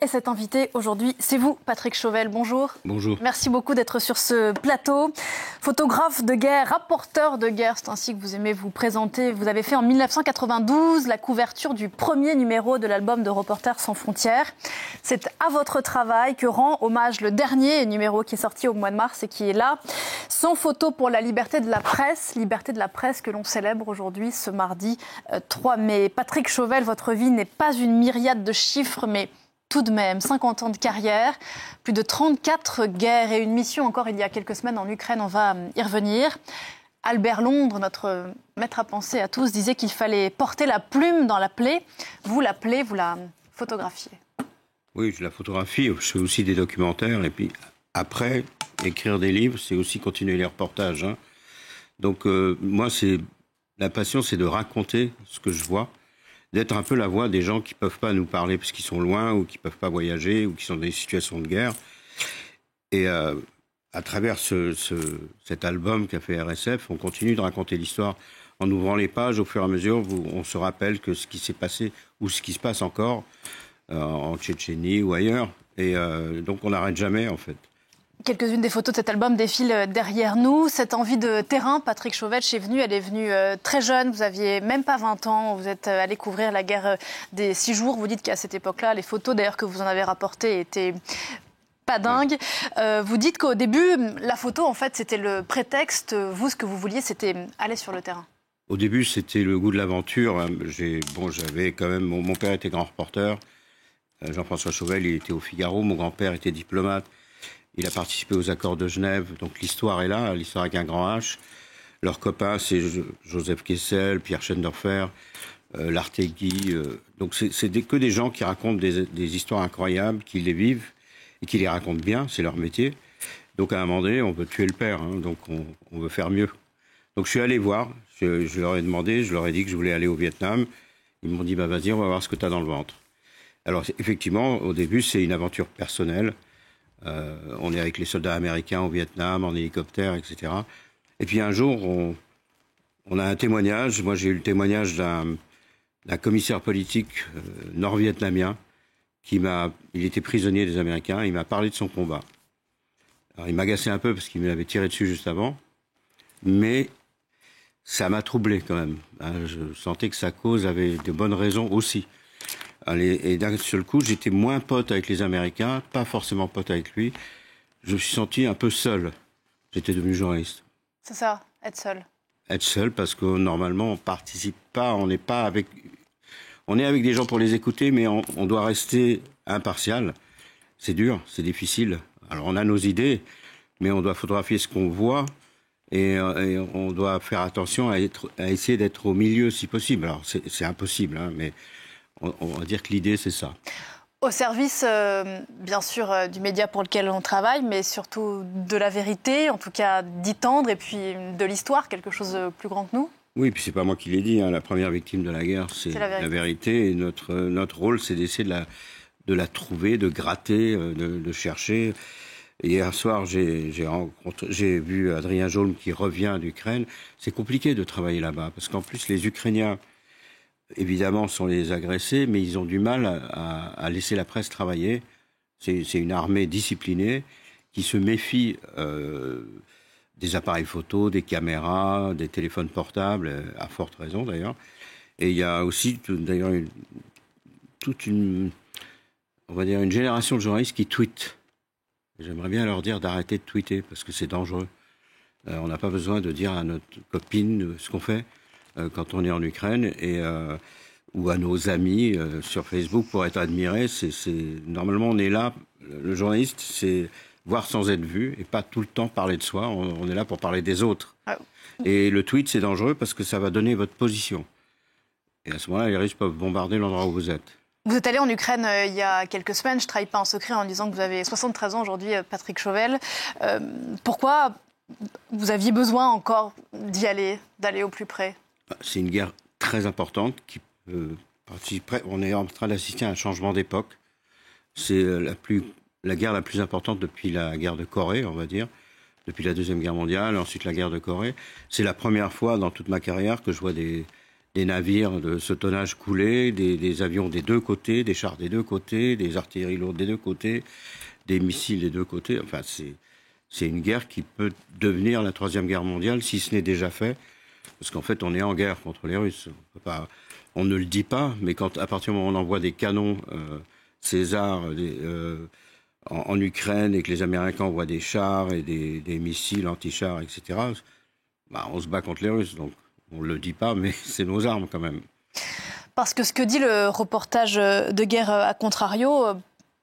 Et cet invité aujourd'hui, c'est vous, Patrick Chauvel. Bonjour. Bonjour. Merci beaucoup d'être sur ce plateau. Photographe de guerre, rapporteur de guerre, c'est ainsi que vous aimez vous présenter. Vous avez fait en 1992 la couverture du premier numéro de l'album de Reporters sans frontières. C'est à votre travail que rend hommage le dernier numéro qui est sorti au mois de mars et qui est là. Sans photo pour la liberté de la presse que l'on célèbre aujourd'hui ce mardi 3 mai. Patrick Chauvel, votre vie n'est pas une myriade de chiffres, mais tout de même, 50 ans de carrière, plus de 34 guerres et une mission encore il y a quelques semaines en Ukraine, on va y revenir. Albert Londres, notre maître à penser à tous, disait qu'il fallait porter la plume dans la plaie. Vous la plaie, vous la photographiez. Oui, je la photographie, je fais aussi des documentaires et puis après, écrire des livres, c'est aussi continuer les reportages. Donc moi, la passion, c'est de raconter ce que je vois, d'être un peu la voix des gens qui ne peuvent pas nous parler parce qu'ils sont loin ou qui ne peuvent pas voyager ou qui sont dans des situations de guerre. Et à travers cet album qu'a fait RSF, on continue de raconter l'histoire en ouvrant les pages au fur et à mesure où on se rappelle que ce qui s'est passé ou ce qui se passe encore en Tchétchénie ou ailleurs. Et donc on n'arrête jamais en fait. Quelques-unes des photos de cet album défilent derrière nous. Cette envie de terrain, Patrick Chauvel, elle est venue très jeune. Vous aviez même pas 20 ans. Vous êtes allé couvrir la guerre des 6 jours. Vous dites qu'à cette époque-là, les photos d'ailleurs que vous en avez rapportées étaient pas dingues. Vous dites qu'au début, la photo, en fait, c'était le prétexte. Vous, ce que vous vouliez, c'était aller sur le terrain. Au début, c'était le goût de l'aventure. J'avais quand même... Mon père était grand reporter. Jean-François Chauvel, il était au Figaro. Mon grand-père était diplomate. Il a participé aux accords de Genève, donc l'histoire est là, l'histoire avec un grand H. Leurs copains, c'est Joseph Kessel, Pierre Schendorfer, Lartegui. Donc c'est que des gens qui racontent des histoires incroyables, qui les vivent et qui les racontent bien, c'est leur métier. Donc à un moment donné, on veut tuer le père, donc on veut faire mieux. Donc je suis allé voir, je leur ai demandé, je leur ai dit que je voulais aller au Vietnam. Ils m'ont dit, vas-y, on va voir ce que tu as dans le ventre. Alors effectivement, au début, c'est une aventure personnelle. On est avec les soldats américains au Vietnam, en hélicoptère, etc. Et puis un jour, on a un témoignage. Moi, j'ai eu le témoignage d'un commissaire politique nord-vietnamien il était prisonnier des Américains. Il m'a parlé de son combat. Alors, il m'agaçait un peu parce qu'il m'avait tiré dessus juste avant. Mais ça m'a troublé quand même. Je sentais que sa cause avait de bonnes raisons aussi. Et d'un seul coup, j'étais moins pote avec les Américains, pas forcément pote avec lui. Je me suis senti un peu seul. J'étais devenu journaliste. C'est ça, être seul. Être seul parce que normalement, on participe pas, on n'est pas avec... On est avec des gens pour les écouter, mais on doit rester impartial. C'est dur, c'est difficile. Alors on a nos idées, mais on doit photographier ce qu'on voit et on doit faire attention à essayer d'être au milieu si possible. Alors c'est impossible, mais... On va dire que l'idée, c'est ça. Au service, bien sûr, du média pour lequel on travaille, mais surtout de la vérité, en tout cas d'y tendre, et puis de l'histoire, quelque chose de plus grand que nous. Oui, puis c'est pas moi qui l'ai dit. La première victime de la guerre, c'est la vérité. Et notre rôle, c'est d'essayer de la trouver, de gratter, de chercher. Et hier soir, j'ai vu Adrien Jolm qui revient d'Ukraine. C'est compliqué de travailler là-bas, parce qu'en plus, les Ukrainiens... Évidemment, sont les agressés, mais ils ont du mal à laisser la presse travailler. C'est une armée disciplinée qui se méfie des appareils photo, des caméras, des téléphones portables, à forte raison d'ailleurs. Et il y a aussi d'ailleurs on va dire une génération de journalistes qui tweetent. J'aimerais bien leur dire d'arrêter de tweeter parce que c'est dangereux. On n'a pas besoin de dire à notre copine ce qu'on fait quand on est en Ukraine ou à nos amis sur Facebook pour être admirés. Normalement, on est là, le journaliste, c'est voir sans être vu et pas tout le temps parler de soi. On est là pour parler des autres. Et le tweet, c'est dangereux parce que ça va donner votre position. Et à ce moment-là, les Russes peuvent bombarder l'endroit où vous êtes. Vous êtes allé en Ukraine il y a quelques semaines. Je ne trahis pas en secret en disant que vous avez 73 ans aujourd'hui, Patrick Chauvel. Pourquoi vous aviez besoin encore d'y aller, d'aller au plus près ? C'est une guerre très importante qui participerait. On est en train d'assister à un changement d'époque. C'est la guerre la plus importante depuis la guerre de Corée, on va dire, depuis la Deuxième Guerre mondiale, ensuite la guerre de Corée. C'est la première fois dans toute ma carrière que je vois des des navires de ce tonnage coulés, des avions des deux côtés, des chars des deux côtés, des artilleries lourdes des deux côtés, des missiles des deux côtés. Enfin, c'est une guerre qui peut devenir la Troisième Guerre mondiale, si ce n'est déjà fait. Parce qu'en fait, on est en guerre contre les Russes. On ne le dit pas, mais à partir du moment où on envoie des canons César en Ukraine et que les Américains envoient des chars et des missiles anti-chars, etc., on se bat contre les Russes. Donc, on ne le dit pas, mais c'est nos armes quand même. Parce que ce que dit le reportage de guerre à contrario,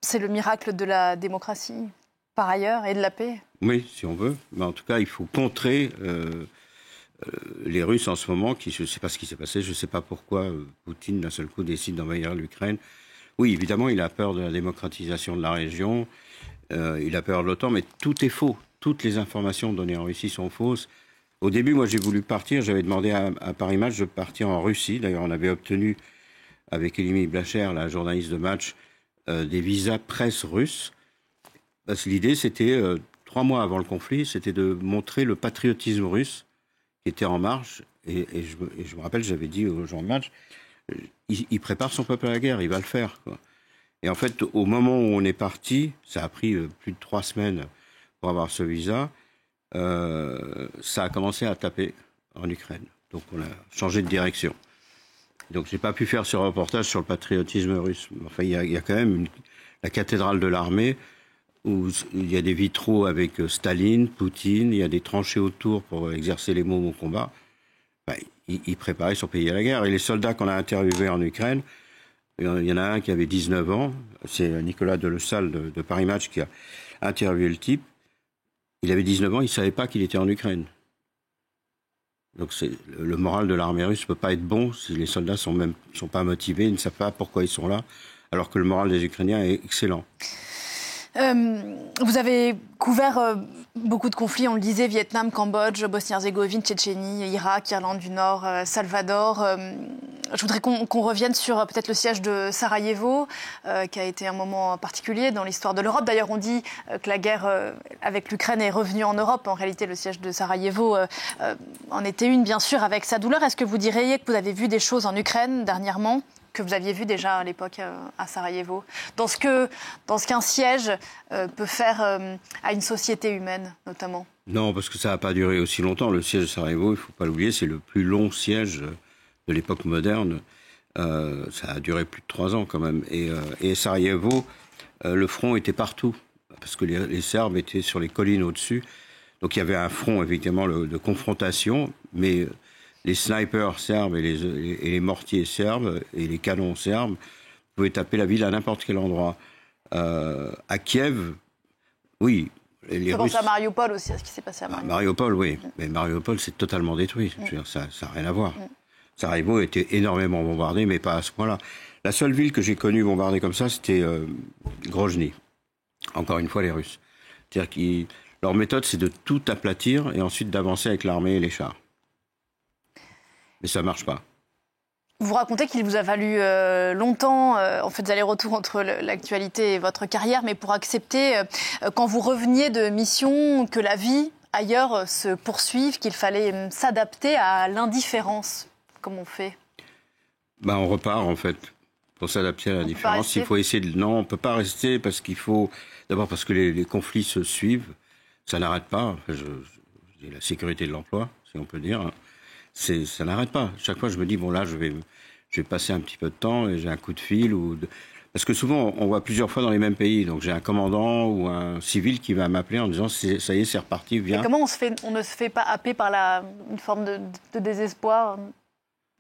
c'est le miracle de la démocratie, par ailleurs, et de la paix. Oui, si on veut. Mais en tout cas, il faut contrer les Russes en ce moment. Je ne sais pas ce qui s'est passé, je ne sais pas pourquoi Poutine, d'un seul coup, décide d'envahir l'Ukraine. Oui, évidemment, il a peur de la démocratisation de la région, il a peur de l'OTAN, mais tout est faux. Toutes les informations données en Russie sont fausses. Au début, moi, j'ai voulu partir. J'avais demandé à Paris Match de partir en Russie. D'ailleurs, on avait obtenu, avec Elimi Blacher, la journaliste de Match, des visas presse russes. Parce que l'idée, c'était, 3 mois avant le conflit, c'était de montrer le patriotisme russe qui était en marche. Et je me rappelle, j'avais dit aux gens de Match, il prépare son peuple à la guerre, il va le faire, quoi. Et en fait, au moment où on est parti, ça a pris plus de 3 semaines pour avoir ce visa, ça a commencé à taper en Ukraine. Donc on a changé de direction. Donc j'ai pas pu faire ce reportage sur le patriotisme russe. Enfin, il y a quand même la cathédrale de l'armée où il y a des vitraux avec Staline, Poutine, il y a des tranchées autour pour exercer les mômes au combat. Enfin, il préparait son pays à la guerre. Et les soldats qu'on a interviewés en Ukraine, il y en a un qui avait 19 ans, c'est Nicolas Delesalle de Paris Match qui a interviewé le type. Il avait 19 ans, il ne savait pas qu'il était en Ukraine. Donc le moral de l'armée russe ne peut pas être bon si les soldats ne sont pas motivés, ils ne savent pas pourquoi ils sont là, alors que le moral des Ukrainiens est excellent. Vous avez couvert beaucoup de conflits, on le disait, Vietnam, Cambodge, Bosnie-Herzégovine, Tchétchénie, Irak, Irlande du Nord, Salvador. Je voudrais qu'on revienne sur peut-être le siège de Sarajevo, qui a été un moment particulier dans l'histoire de l'Europe. D'ailleurs, on dit que la guerre avec l'Ukraine est revenue en Europe. En réalité, le siège de Sarajevo en était une, bien sûr, avec sa douleur. Est-ce que vous diriez que vous avez vu des choses en Ukraine dernièrement que vous aviez vu déjà à l'époque à Sarajevo, dans ce qu'un siège peut faire à une société humaine, notamment? Non, parce que ça n'a pas duré aussi longtemps. Le siège de Sarajevo, il ne faut pas l'oublier, c'est le plus long siège de l'époque moderne. Ça a duré plus de 3 ans quand même. Et Sarajevo, le front était partout, parce que les Serbes étaient sur les collines au-dessus. Donc il y avait un front, évidemment, de confrontation, mais les snipers serbes et les mortiers serbes et les canons serbes pouvaient taper la ville à n'importe quel endroit. À Kiev, oui. Je pense à Mariupol aussi, à ce qui s'est passé à Mariupol. Mariupol, oui. Mais Mariupol, c'est totalement détruit. Je veux dire, ça n'a rien à voir. Sarajevo a été énormément bombardé, mais pas à ce point-là. La seule ville que j'ai connue bombardée comme ça, c'était Grozny. Encore une fois, les Russes. C'est-à-dire que leur méthode, c'est de tout aplatir et ensuite d'avancer avec l'armée et les chars. Mais ça ne marche pas. Vous racontez qu'il vous a fallu longtemps, en fait, des allers-retours entre l'actualité et votre carrière, mais pour accepter, quand vous reveniez de mission, que la vie ailleurs se poursuive, qu'il fallait s'adapter à l'indifférence. Comment on fait? On repart, en fait. Pour s'adapter à l'indifférence, il faut essayer de... Non, on ne peut pas rester parce qu'il faut... D'abord parce que les conflits se suivent. Ça n'arrête pas. Enfin, je dis la sécurité de l'emploi, si on peut dire. Ça n'arrête pas. Chaque fois, je me dis, bon là, je vais passer un petit peu de temps et j'ai un coup de fil. Parce que souvent, on voit plusieurs fois dans les mêmes pays. Donc j'ai un commandant ou un civil qui va m'appeler en disant, ça y est, c'est reparti, viens. Et comment on ne se fait pas happer par une forme de désespoir,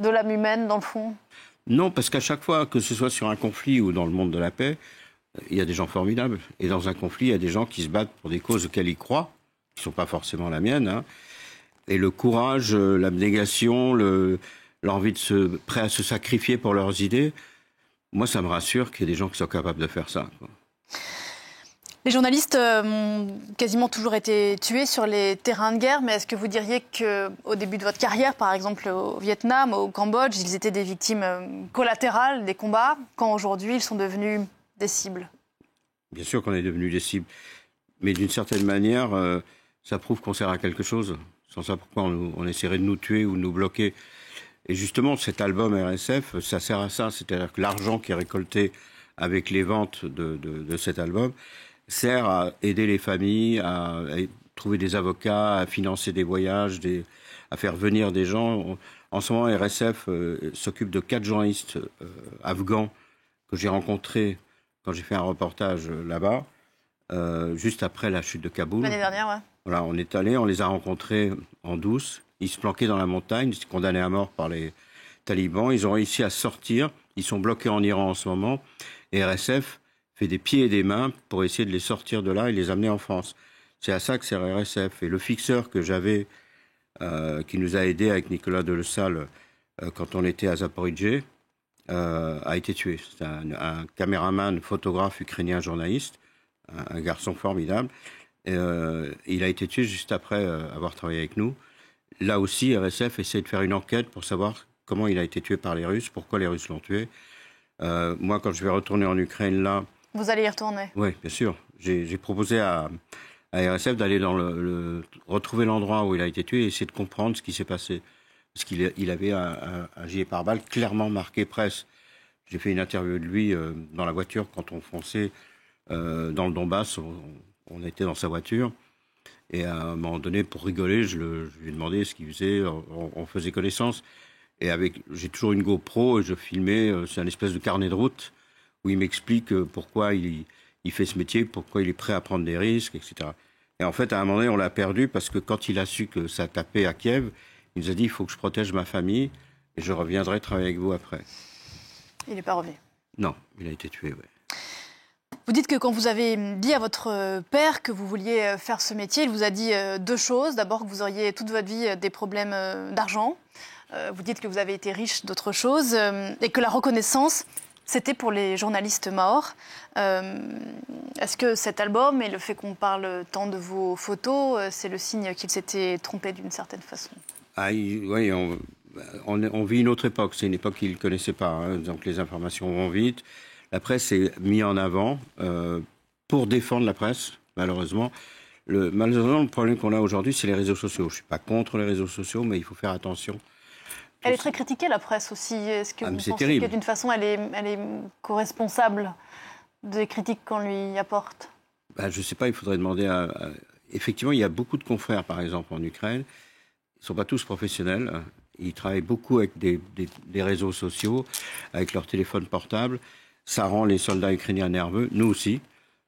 de l'âme humaine, dans le fond? Non, parce qu'à chaque fois, que ce soit sur un conflit ou dans le monde de la paix, il y a des gens formidables. Et dans un conflit, il y a des gens qui se battent pour des causes auxquelles ils croient, qui ne sont pas forcément la mienne, hein. Et le courage, l'abnégation, l'envie prêt à se sacrifier pour leurs idées, moi, ça me rassure qu'il y ait des gens qui sont capables de faire ça, quoi. Les journalistes ont quasiment toujours été tués sur les terrains de guerre, mais est-ce que vous diriez qu'au début de votre carrière, par exemple au Vietnam, au Cambodge, ils étaient des victimes collatérales des combats, quand aujourd'hui ils sont devenus des cibles? Bien sûr qu'on est devenus des cibles, mais d'une certaine manière, ça prouve qu'on sert à quelque chose. Sans ça, pourquoi on essaierait de nous tuer ou de nous bloquer? Et justement, cet album RSF, ça sert à ça. C'est-à-dire que l'argent qui est récolté avec les ventes de cet album sert à aider les familles, à trouver des avocats, à financer des voyages, à faire venir des gens. En ce moment, RSF s'occupe de 4 journalistes afghans que j'ai rencontrés quand j'ai fait un reportage là-bas, juste après la chute de Kaboul. L'année dernière, ouais. Voilà, on est allé, on les a rencontrés en douce. Ils se planquaient dans la montagne, ils étaient condamnés à mort par les talibans. Ils ont réussi à sortir. Ils sont bloqués en Iran en ce moment. Et RSF fait des pieds et des mains pour essayer de les sortir de là et les amener en France. C'est à ça que sert RSF. Et le fixeur que j'avais, qui nous a aidés avec Nicolas Delesalle quand on était à Zaporijjé, a été tué. C'est un caméraman, photographe ukrainien, journaliste, un garçon formidable. Il a été tué juste après avoir travaillé avec nous. Là aussi, RSF essaie de faire une enquête pour savoir comment il a été tué par les Russes, pourquoi les Russes l'ont tué. Moi, quand je vais retourner en Ukraine, là... Vous allez y retourner? Oui, bien sûr. J'ai proposé à RSF d'aller retrouver l'endroit où il a été tué et essayer de comprendre ce qui s'est passé. Parce qu'il avait un gilet pare-balles clairement marqué presse. J'ai fait une interview de lui dans la voiture quand on fonçait dans le Donbass. On était dans sa voiture. Et à un moment donné, pour rigoler, je lui ai demandé ce qu'il faisait. On faisait connaissance. Et j'ai toujours une GoPro et je filmais. C'est un espèce de carnet de route où il m'explique pourquoi il fait ce métier, pourquoi il est prêt à prendre des risques, etc. Et en fait, à un moment donné, on l'a perdu parce que quand il a su que ça tapait à Kiev, il nous a dit, il faut que je protège ma famille et je reviendrai travailler avec vous après. Il n'est pas revenu? Non, il a été tué, oui. Vous dites que quand vous avez dit à votre père que vous vouliez faire ce métier, il vous a dit 2 choses. D'abord, que vous auriez toute votre vie des problèmes d'argent. Vous dites que vous avez été riche d'autres choses. Et que la reconnaissance, c'était pour les journalistes morts. Est-ce que cet album et le fait qu'on parle tant de vos photos, c'est le signe qu'il s'était trompé d'une certaine façon? Oui, on vit une autre époque. C'est une époque qu'il ne connaissait pas. Hein, donc les informations vont vite. La presse est mise en avant pour défendre la presse, malheureusement. Malheureusement, le problème qu'on a aujourd'hui, c'est les réseaux sociaux. Je ne suis pas contre les réseaux sociaux, mais il faut faire attention. Elle est très critiquée, la presse aussi. Est-ce que vous pensez que d'une façon, elle est co-responsable des critiques qu'on lui apporte? Je ne sais pas, il faudrait demander Effectivement, il y a beaucoup de confrères, par exemple, en Ukraine. Ils ne sont pas tous professionnels. Ils travaillent beaucoup avec des réseaux sociaux, avec leur téléphone portable. Ça rend les soldats ukrainiens nerveux, nous aussi,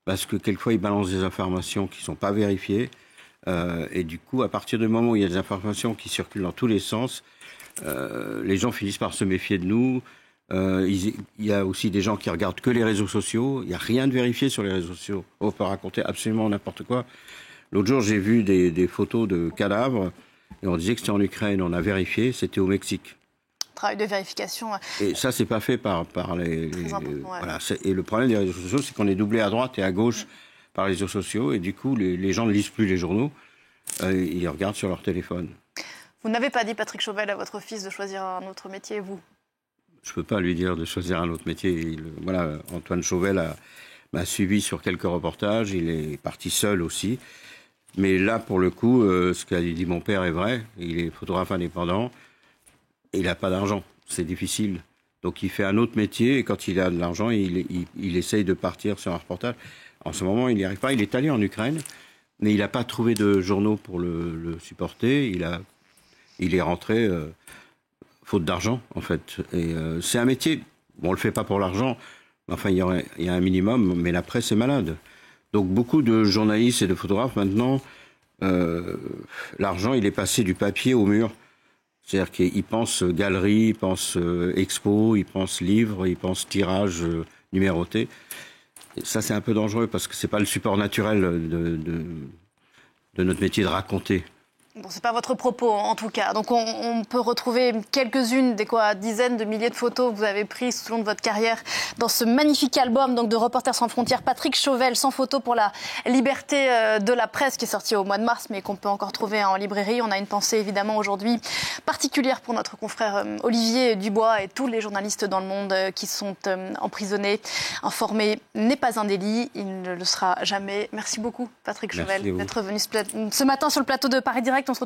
parce que quelquefois, ils balancent des informations qui ne sont pas vérifiées. Et du coup, à partir du moment où il y a des informations qui circulent dans tous les sens, les gens finissent par se méfier de nous. Il y a aussi des gens qui regardent que les réseaux sociaux. Il n'y a rien de vérifié sur les réseaux sociaux. On peut raconter absolument n'importe quoi. L'autre jour, j'ai vu des photos de cadavres et on disait que c'était en Ukraine. On a vérifié, c'était au Mexique. Travail de vérification. Et ça, c'est pas fait par les voilà. Et le problème des réseaux sociaux, c'est qu'on est doublé à droite et à gauche par les réseaux sociaux. Et du coup, les gens ne lisent plus les journaux. Ils regardent sur leur téléphone. Vous n'avez pas dit, Patrick Chauvel, à votre fils de choisir un autre métier, vous? Je ne peux pas lui dire de choisir un autre métier. Antoine Chauvel m'a suivi sur quelques reportages. Il est parti seul aussi. Mais là, pour le coup, ce qu'a dit mon père est vrai. Il est photographe indépendant. Et il n'a pas d'argent. C'est difficile. Donc, il fait un autre métier. Et quand il a de l'argent, il essaye de partir sur un reportage. En ce moment, il n'y arrive pas. Il est allé en Ukraine. Mais il n'a pas trouvé de journaux pour le supporter. Il est rentré faute d'argent, en fait. Et c'est un métier. Bon, on ne le fait pas pour l'argent. Enfin, il y a un minimum. Mais la presse est malade. Donc, beaucoup de journalistes et de photographes, maintenant, l'argent, il est passé du papier au mur. C'est-à-dire qu'ils pensent galerie, ils pensent expo, ils pensent livre, ils pensent tirage numéroté. Et ça, c'est un peu dangereux parce que c'est pas le support naturel de notre métier de raconter. Bon, c'est pas votre propos, en tout cas. Donc, on peut retrouver quelques-unes des dizaines de milliers de photos que vous avez prises tout au long de votre carrière dans ce magnifique album donc, de Reporters sans frontières. Patrick Chauvel, sans photo pour la liberté de la presse, qui est sorti au mois de mars, mais qu'on peut encore trouver en librairie. On a une pensée, évidemment, aujourd'hui particulière pour notre confrère Olivier Dubois et tous les journalistes dans le monde qui sont emprisonnés. Informer n'est pas un délit, il ne le sera jamais. Merci beaucoup, Patrick Chauvel, d'être venu ce matin sur le plateau de Paris Direct.